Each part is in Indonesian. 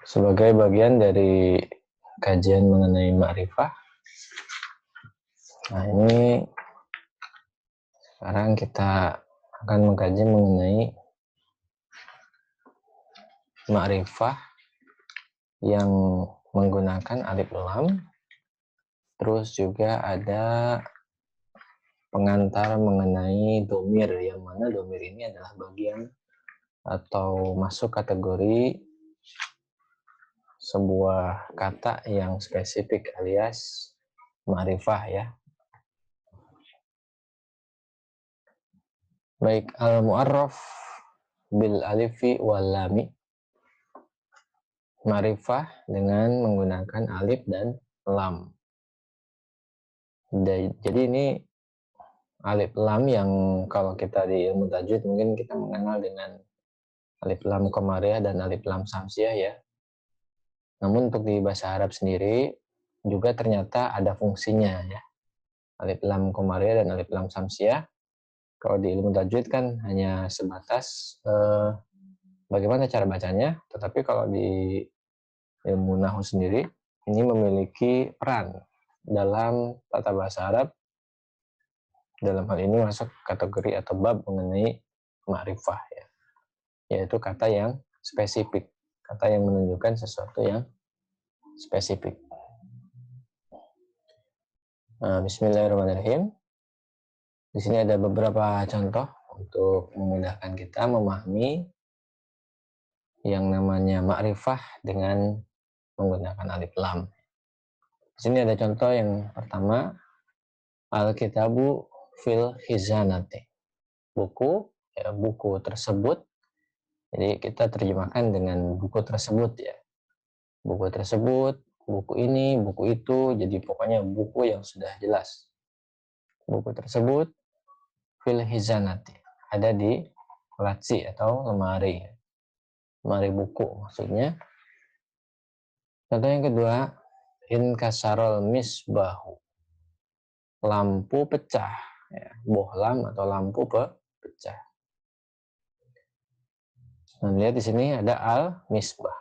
Sebagai bagian dari kajian mengenai ma'rifah, nah ini sekarang kita akan mengkaji mengenai ma'rifah yang menggunakan alif lam, terus juga ada pengantar mengenai domir, yang mana domir ini adalah bagian atau masuk kategori sebuah kata yang spesifik alias ma'rifah ya. Baik, al-mu'arraf bil alifi wal lami, ma'rifah dengan menggunakan alif dan lam. Jadi ini alif lam yang kalau kita di ilmu tajwid mungkin kita mengenal dengan alif lam qamariyah dan alif lam samsiyah ya. Namun untuk di bahasa Arab sendiri juga ternyata ada fungsinya ya. Alif lam qamariyah dan alif lam samsiyah. Kalau di ilmu tajwid kan hanya sebatas bagaimana cara bacanya, tetapi kalau di ilmu nahwu sendiri ini memiliki peran dalam tata bahasa Arab. Dalam hal ini masuk kategori atau bab mengenai ma'rifah ya, yaitu kata yang spesifik, kata yang menunjukkan sesuatu yang spesifik. Nah, bismillahirrahmanirrahim. Di sini ada beberapa contoh untuk memudahkan kita memahami yang namanya ma'rifah dengan menggunakan alif lam. Di sini ada contoh yang pertama, al-kitabu fil khizanati. Buku, ya, buku tersebut. Jadi kita terjemahkan dengan buku tersebut ya. Buku tersebut, buku ini, buku itu, jadi pokoknya buku yang sudah jelas. Buku tersebut fil khizanati, ada di laci atau lemari. Lemari buku maksudnya. Contoh yang kedua, inkasarol misbahu. Lampu pecah, ya, bohlam atau lampu pecah. Nah, lihat di sini ada al-misbah,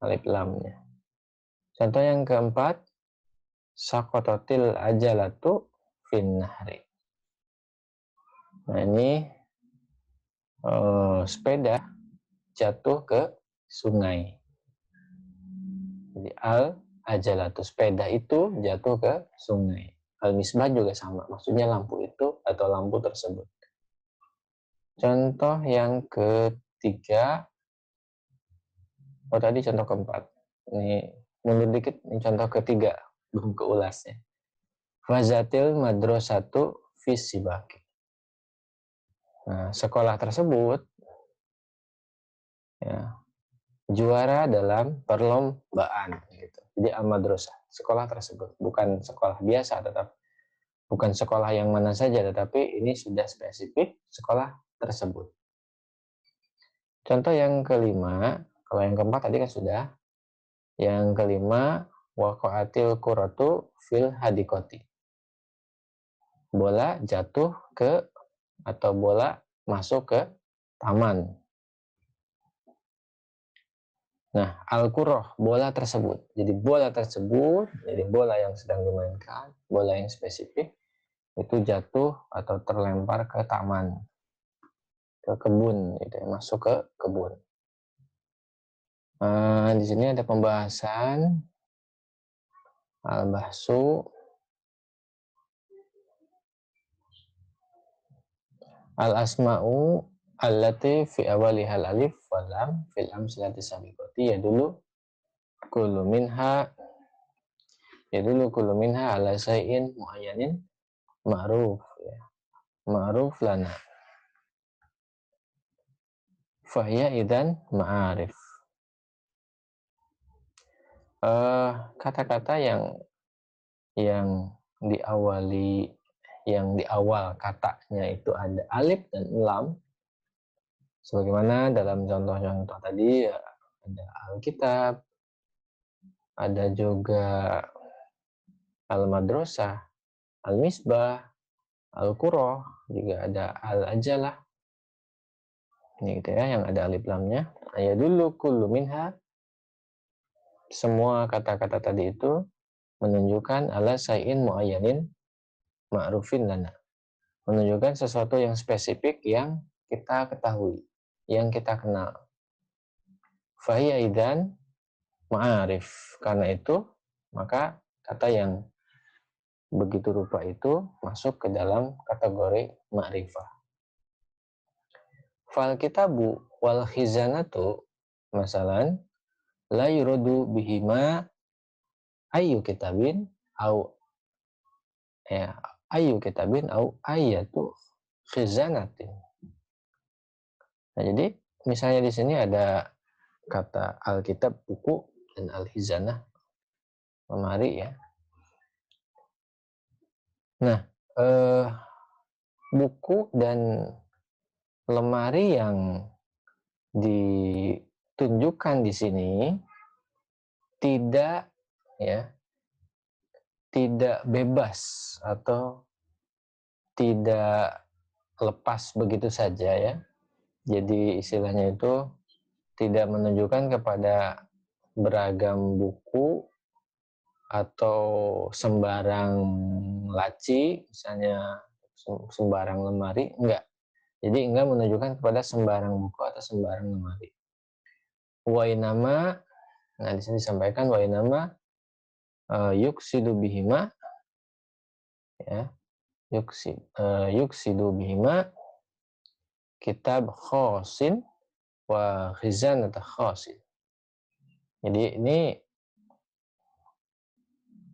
alif lamnya. Contoh yang keempat, sakototil ajalatu fin nahri. Nah, ini sepeda jatuh ke sungai. Jadi al-ajalatu, sepeda itu jatuh ke sungai. Al-misbah juga sama, maksudnya lampu itu atau lampu tersebut. Contoh yang ketiga, tadi contoh keempat. Ini mundur dikit, ini contoh ketiga, belum keulasnya. Fazatil madrasatu fis sibaki. Nah, sekolah tersebut ya, juara dalam perlombaan gitu. Jadi al-madrasah, sekolah tersebut bukan sekolah biasa, tetap bukan sekolah yang mana saja, tetapi ini sudah spesifik sekolah tersebut. Contoh yang kelima, kalau yang keempat tadi kan sudah. Yang kelima, waqa'atil quratu fil hadikoti. Bola jatuh ke atau bola masuk ke taman. Nah, al-qurah, bola tersebut. Jadi bola tersebut, jadi bola yang sedang dimainkan, bola yang spesifik, itu jatuh atau terlempar ke taman, ke kebun, gitu ya, masuk ke kebun. Di sini ada pembahasan al-bahsu al-asma'u allati fi awalihal alif wal lam fil amsilati sabiqati yadulu kullu minha ala syai'in muayyanin ma'ruf ya. Ma'ruf lana. Fahiya idan ma'arif. Kata-kata yang diawali, yang di awal katanya itu ada alif dan lam, sebagaimana dalam contoh-contoh tadi ya, ada Alkitab, ada juga al-madrasah, al-misbah, al-qurah, juga ada al-ajalah. Ini gitu ya, yang ada alif lamnya. Ya dulu kullu minha semua kata-kata tadi itu menunjukkan ala syai'in muayyanin ma'rufin lana. Menunjukkan sesuatu yang spesifik yang kita ketahui, yang kita kenal. Fahiya idzan ma'arif. Karena itu, maka kata yang begitu rupa itu masuk ke dalam kategori ma'rifah. Fal kitabu wal khizanatu masalan la yuradu bihima ayu kitabin au ya ayu kitabin au ayatu khizanatin. Nah, jadi misalnya di sini ada kata alkitab buku dan al-khizanah lemari ya. Nah, buku dan lemari yang ditunjukkan di sini tidak ya, tidak bebas atau tidak lepas begitu saja ya. Jadi istilahnya itu tidak menunjukkan kepada beragam buku atau sembarang laci, misalnya sembarang lemari, enggak. Jadi enggak menunjukkan kepada sembarang buku atau sembarang lemari. Wainama, nah di sini disampaikan wainama yuksidu bihima, ya, yuksidu bihima kitab khosin wa khizanata khosin. Jadi ini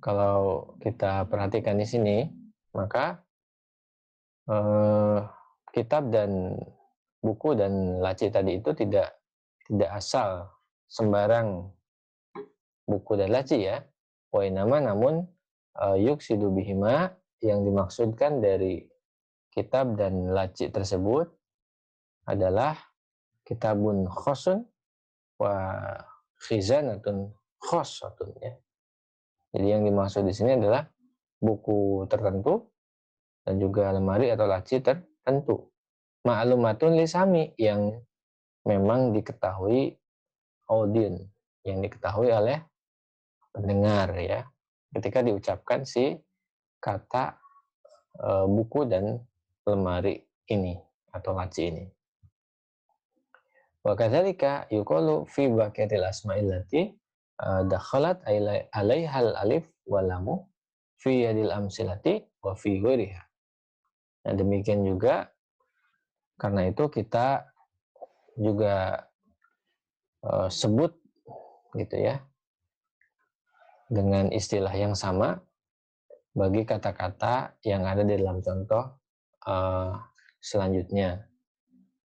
kalau kita perhatikan di sini, maka kitab dan buku dan laci tadi itu tidak asal sembarang buku dan laci ya. Wainama namun yuksidu bihima yang dimaksudkan dari kitab dan laci tersebut adalah kitabun khosun wa khizanatun khosatun ya. Jadi yang dimaksud di sini adalah buku tertentu dan juga lemari atau laci tertentu. Ma'lumatun lisami yang memang diketahui audien, yang diketahui oleh pendengar ya. Ketika diucapkan si kata buku dan lemari ini atau laci ini. Wa kadzalika yuqalu fi baqiyatil asma'il lati dakhalat alaihal alif wal lamu fi yadil amsilati wa fi ghairiha. Nah, demikian juga karena itu kita juga sebut gitu ya dengan istilah yang sama bagi kata-kata yang ada di dalam contoh selanjutnya.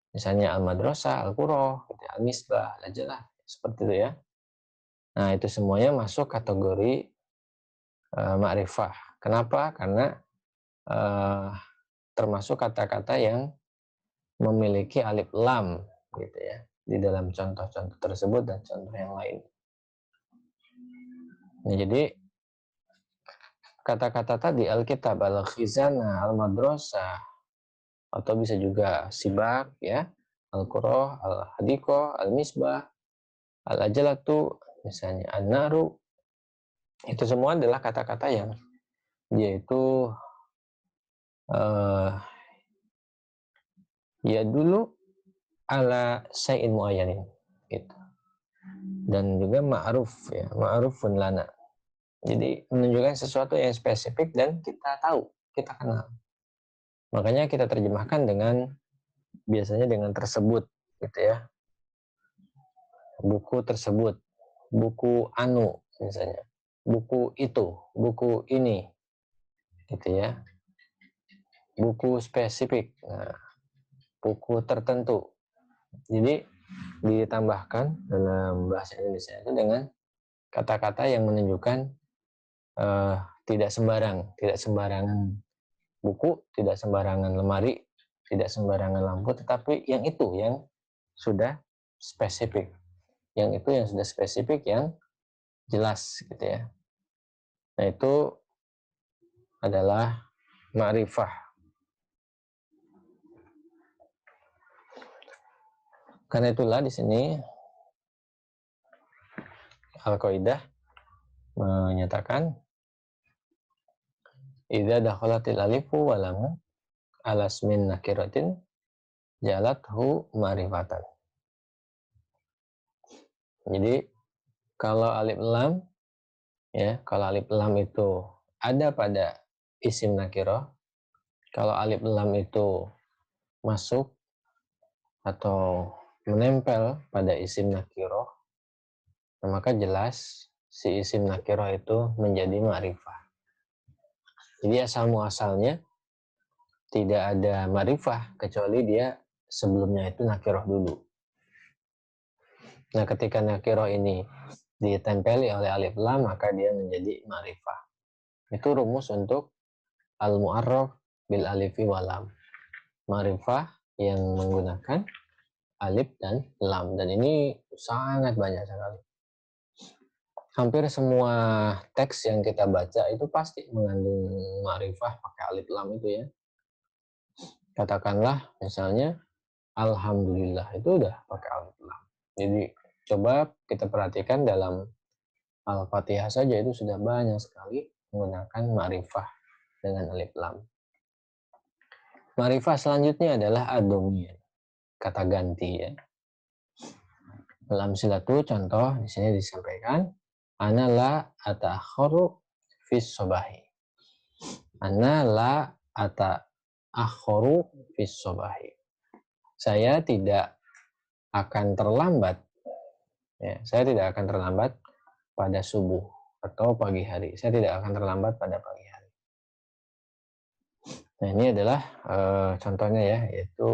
Misalnya al-madrasah, al-qur'ah, al-misbah, al-ajalah, seperti itu ya. Nah, itu semuanya masuk kategori ma'rifah. Kenapa? Karena termasuk kata-kata yang memiliki alif lam gitu ya di dalam contoh-contoh tersebut dan contoh yang lain. Nah, jadi kata-kata tadi alkitab, al-khizanah, al-madrasah atau bisa juga sibak ya, al-qur'ah, al-hadiqah, al-misbah, al-ajalatu, misalnya an-naru, itu semua adalah kata-kata yang dia itu ya dulu ala syai'in muayyanin gitu. Dan juga ma'ruf ya, ma'rufun lana. Jadi menunjukkan sesuatu yang spesifik dan kita tahu, kita kenal. Makanya kita terjemahkan dengan biasanya dengan tersebut gitu ya. Buku tersebut, buku anu misalnya. Buku itu, buku ini. Gitu ya. Buku spesifik. Nah, buku tertentu. Jadi ditambahkan dalam bahasa Indonesia itu dengan kata-kata yang menunjukkan tidak sembarangan buku, tidak sembarangan lemari, tidak sembarangan lampu, tetapi yang itu yang sudah spesifik, yang itu yang sudah spesifik, yang jelas gitu ya. Nah, itu adalah ma'rifah. Karena itulah di sini Al-Qaidah menyatakan idza dakhalatil alifu wa lamu ala ismin nakiratin jalathu ma'rifatan. Jadi kalau alif lam ya, kalau alif lam itu ada pada isim nakirah, kalau alif lam itu masuk atau menempel pada isim nakirah, maka jelas si isim nakirah itu menjadi ma'rifah. Jadi asal muasalnya tidak ada ma'rifah kecuali dia sebelumnya itu nakirah dulu. Nah, ketika nakirah ini ditempeli oleh alif lam, maka dia menjadi ma'rifah. Itu rumus untuk al-mu'arraf bil alifi wa lam. Ma'rifah yang menggunakan alif dan lam, dan ini sangat banyak sekali. Hampir semua teks yang kita baca itu pasti mengandung ma'rifah pakai alif lam itu ya. Katakanlah misalnya alhamdulillah, itu udah pakai alif lam. Jadi coba kita perhatikan dalam Al-Fatihah saja itu sudah banyak sekali menggunakan ma'rifah dengan alif lam. Ma'rifah selanjutnya adalah ad-dhamir, kata ganti ya. Dalam silatu contoh di sini disampaikan ana la ata'akharu fis sobahi. Ana la ata'akharu fis sobahi. Saya tidak akan terlambat. Ya, saya tidak akan terlambat pada subuh atau pagi hari. Saya tidak akan terlambat pada pagi hari. Nah, ini adalah contohnya ya, yaitu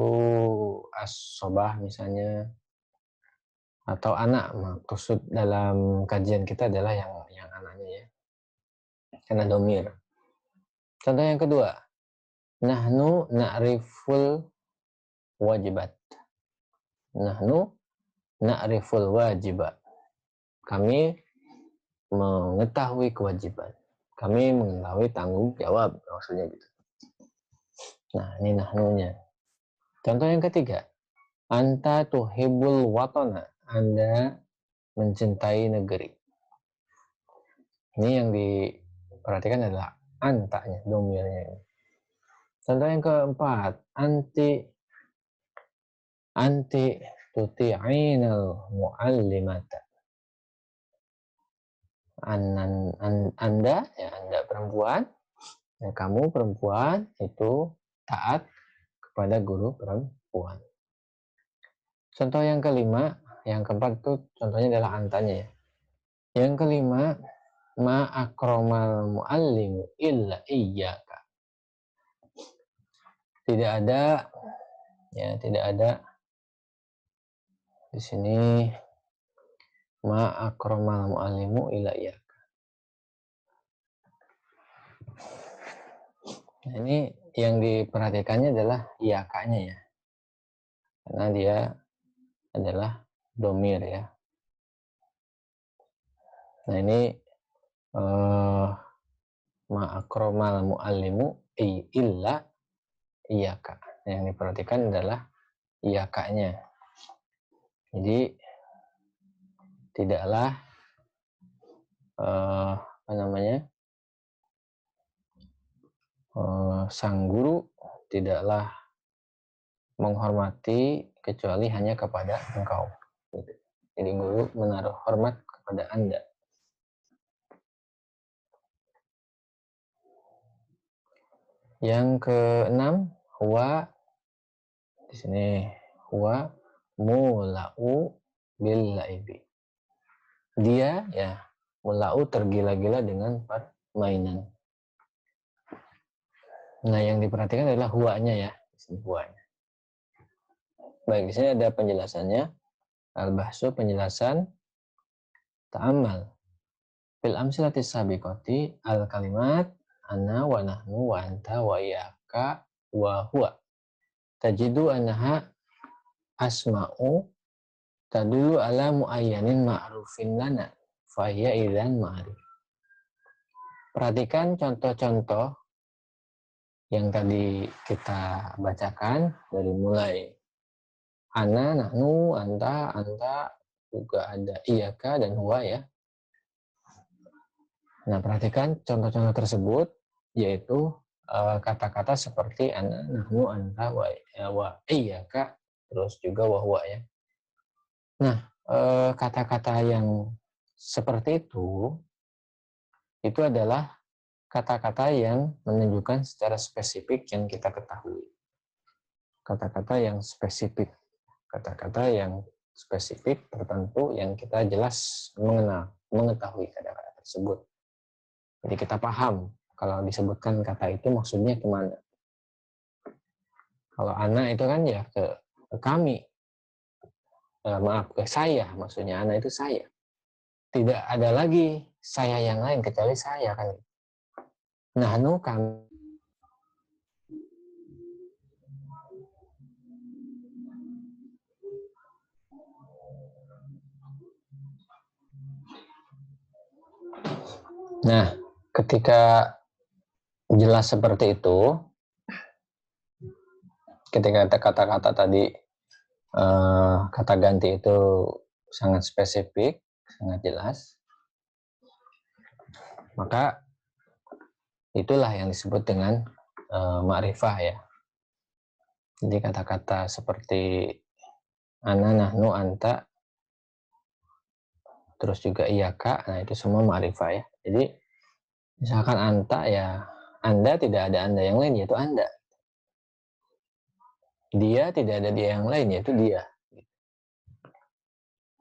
as-sobah misalnya, atau anak. Maksud dalam kajian kita adalah yang anaknya ya, karena domir. Contoh yang kedua, nahnu na'riful wajibat. Nahnu na'riful wajibat. Kami mengetahui kewajiban. Kami mengetahui tanggung jawab, maksudnya gitu. Nah, ini nahnunya. Contoh yang ketiga, anta tuhibbul watana. Anda mencintai negeri. Ini yang diperhatikan adalah antanya, domirnya ini. Contoh yang keempat, anti tuti'inal mu'allimata. Anda perempuan, ya, kamu perempuan itu taat kepada guru perempuan. Contoh yang kelima, yang keempat itu contohnya adalah antanya ya. Yang kelima, ma akramal muallimu illa iyyaka. Tidak ada di sini ma akramal muallimu illa iyyaka. Nah, ini yang diperhatikannya adalah iyakanya ya. Karena dia adalah domir ya. Nah, ini ma akramal muallimu illa iyyaka. Yang diperhatikan adalah iyakanya. Jadi tidaklah sang guru tidaklah menghormati kecuali hanya kepada engkau. Jadi guru menaruh hormat kepada Anda. Yang keenam, huwa di sini huwa mula'u bil laibi. Dia ya mula'u tergila-gila dengan permainan. Nah, yang diperhatikan adalah huwanya ya, di sini huwanya. Baik, di sini ada penjelasannya. Al-bahsu, penjelasan. Ta'amal. Fil amsilatis sabiqati al-kalimat ana wa nahnu wa anta wa iyyaka wa huwa. Tajidu annaha asma'u tadulu ala muayyanin ma'rufin lana fa hiya idzan ma'rif. Perhatikan contoh-contoh yang tadi kita bacakan dari mulai ana, nahnu, anta juga ada iyyaka dan huwa ya. Nah, perhatikan contoh-contoh tersebut, yaitu kata-kata seperti ana, nahnu, anta, wa iyyaka, terus juga wa huwa ya. Nah, kata-kata yang seperti itu adalah kata-kata yang menunjukkan secara spesifik yang kita ketahui. Kata-kata yang spesifik, kata-kata yang spesifik tertentu yang kita jelas mengetahui kata-kata tersebut. Jadi kita paham kalau disebutkan kata itu maksudnya kemana. Kalau ana itu kan ya ke kami, maaf ke saya, maksudnya ana itu saya. Tidak ada lagi saya yang lain kecuali saya kan. Nahnu kami. Nah, ketika jelas seperti itu, ketika kata-kata tadi kata ganti itu sangat spesifik, sangat jelas, maka itulah yang disebut dengan ma'rifah ya. Jadi kata-kata seperti ana, nahnu, anta, terus juga iyaka, nah itu semua ma'rifah ya. Jadi misalkan anta ya, anda tidak ada anda yang lain yaitu anda. Dia tidak ada dia yang lain yaitu dia.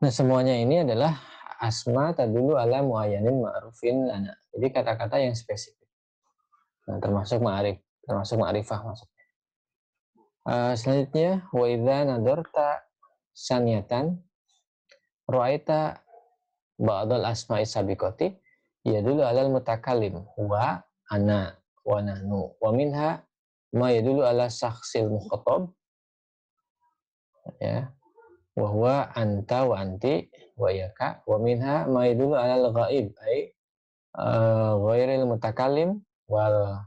Nah semuanya ini adalah asma tadulu ala muayyanin ma'rufin lana. Jadi kata-kata yang spesifik. Nah termasuk ma'rifah maksudnya. Selanjutnya wa idza nadarta sanyatan ra'aita ba'dal asma'i sabiqati yadullu alal mutakallim wa ana wa nahnu wa minha ma yadullu ala syakhsil mukhatab ya wa huwa anta wa anti wa yaka wa minha ma yadullu alal ghaib ay ghairil mutakallim wal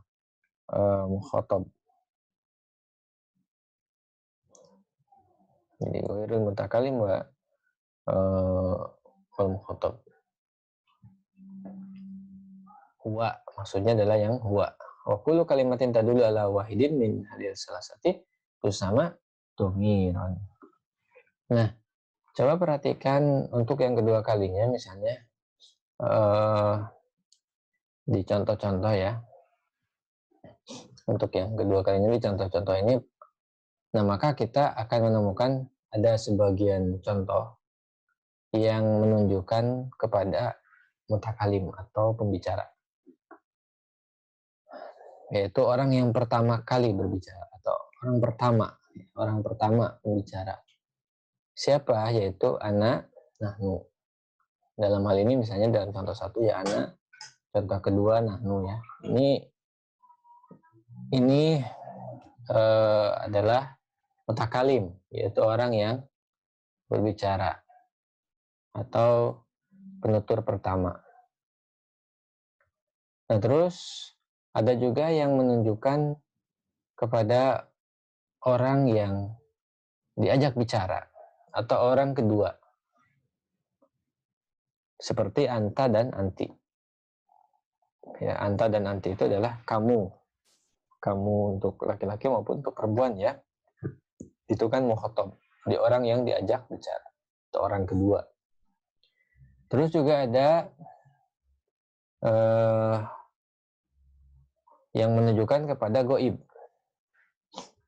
mukhatab. Jadi ghairil mutakallim wa wal mukhatab. Huwa maksudnya adalah yang huwa. Wa kullu kalimatin tadullu ala wahidin min hadil salasati tusama tumiron. Nah, coba perhatikan untuk yang kedua kalinya misalnya di contoh-contoh ya. Untuk yang kedua kalinya di contoh-contoh ini, nah maka kita akan menemukan ada sebagian contoh yang menunjukkan kepada mutakalim atau pembicara. Yaitu orang yang pertama kali berbicara atau orang pertama pembicara. Siapa? Yaitu ana, nahnu. Dalam hal ini misalnya dalam contoh satu ya ana, contoh kedua nahnu ya. Ini adalah mutakalim, yaitu orang yang berbicara atau penutur pertama. Nah terus ada juga yang menunjukkan kepada orang yang diajak bicara atau orang kedua. Seperti anta dan anti. Ya, anta dan anti itu adalah kamu. Kamu untuk laki-laki maupun untuk perempuan ya. Itu kan mukhatab. Di orang yang diajak bicara. Atau orang kedua. Terus juga ada yang menunjukkan kepada goib.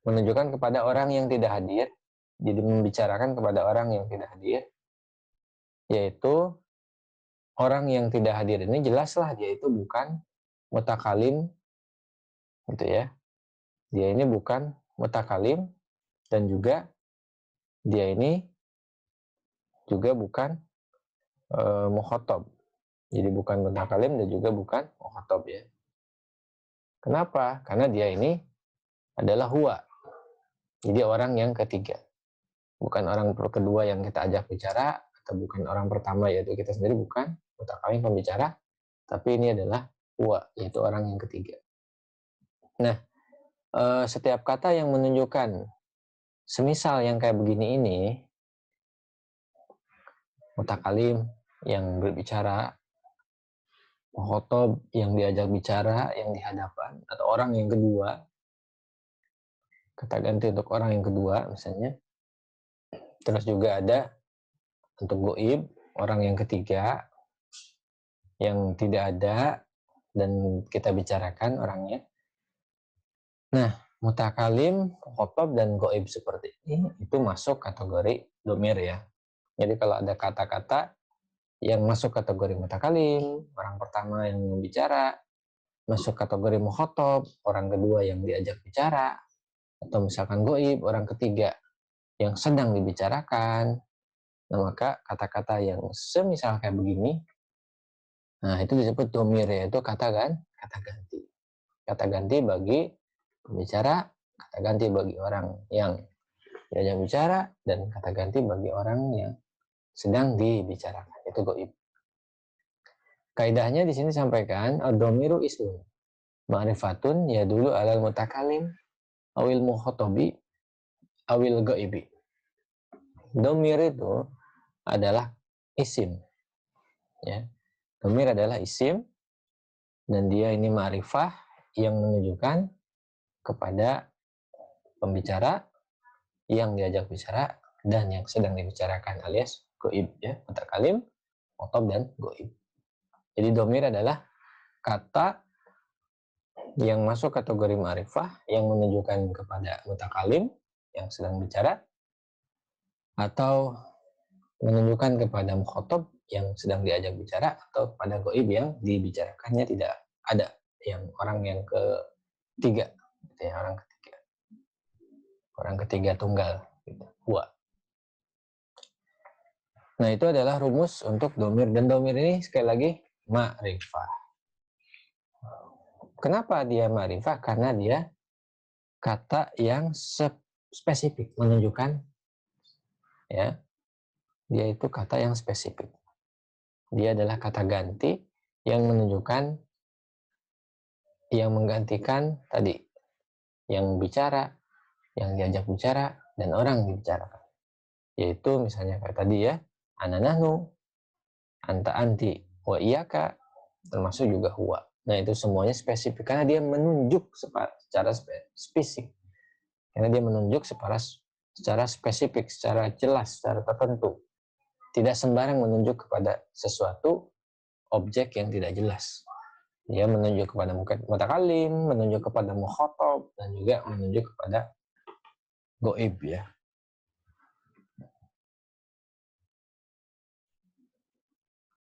Menunjukkan kepada orang yang tidak hadir. Jadi membicarakan kepada orang yang tidak hadir. Yaitu orang yang tidak hadir ini jelaslah dia itu bukan mutakalim gitu ya. Dia ini bukan mutakalim dan juga dia ini juga bukan mukhatab. Jadi bukan mutakalim dan juga bukan mukhatab ya. Kenapa? Karena dia ini adalah huwa. Jadi orang yang ketiga. Bukan orang kedua yang kita ajak bicara atau bukan orang pertama yaitu kita sendiri, bukan mutakalim pembicara, tapi ini adalah huwa, yaitu orang yang ketiga. Nah, setiap kata yang menunjukkan semisal yang kayak begini ini, mutakalim yang berbicara mukhotob yang diajak bicara, yang di hadapan, atau orang yang kedua, kata ganti untuk orang yang kedua misalnya. Terus juga ada untuk goib, orang yang ketiga, yang tidak ada dan kita bicarakan orangnya. Nah, mutakalim, mukhotob, dan goib seperti ini itu masuk kategori domir ya. Jadi kalau ada kata-kata yang masuk kategori mutakalim, orang pertama yang bicara, masuk kategori mukhotob, orang kedua yang diajak bicara, atau misalkan goib, orang ketiga yang sedang dibicarakan. Nah, maka kata-kata yang semisal kayak begini, nah itu disebut domir, yaitu kata ganti. Kata ganti bagi pembicara, kata ganti bagi orang yang diajak bicara, dan kata ganti bagi orang yang sedang dibicarakan. Itu goib. Kaidahnya di sini sampaikan ad-dhamiru ismun ma'rifatun ya dulu alal mutakalim awil mukhotobi awil goibi. Dhamir itu adalah isim, ya. Dhamir adalah isim dan dia ini ma'rifah yang menunjukkan kepada pembicara, yang diajak bicara, dan yang sedang dibicarakan alias goib, ya, mutakalim, mukhotob, dan goib. Jadi dhamir adalah kata yang masuk kategori ma'rifah yang menunjukkan kepada mutakalim yang sedang bicara, atau menunjukkan kepada mukhotob yang sedang diajak bicara, atau pada goib yang dibicarakannya tidak ada, yang orang yang ketiga, gitu ya, orang ketiga tunggal, gitu. Huwa. Nah, itu adalah rumus untuk domir, dan domir ini sekali lagi ma'rifah. Kenapa dia ma'rifah? Karena dia kata yang spesifik, menunjukkan, ya, dia itu kata yang spesifik. Dia adalah kata ganti yang menunjukkan, yang menggantikan tadi, yang bicara, yang diajak bicara, dan orang dibicarakan. Yaitu misalnya kayak tadi ya, ana nahnu, anta anti, wa iyaka, termasuk juga huwa. Nah, itu semuanya spesifik karena dia menunjuk secara spesifik. Karena dia menunjuk secara spesifik, secara jelas, secara tertentu. Tidak sembarang menunjuk kepada sesuatu objek yang tidak jelas. Dia menunjuk kepada mutakalim, menunjuk kepada mukhotob, dan juga menunjuk kepada goib, ya.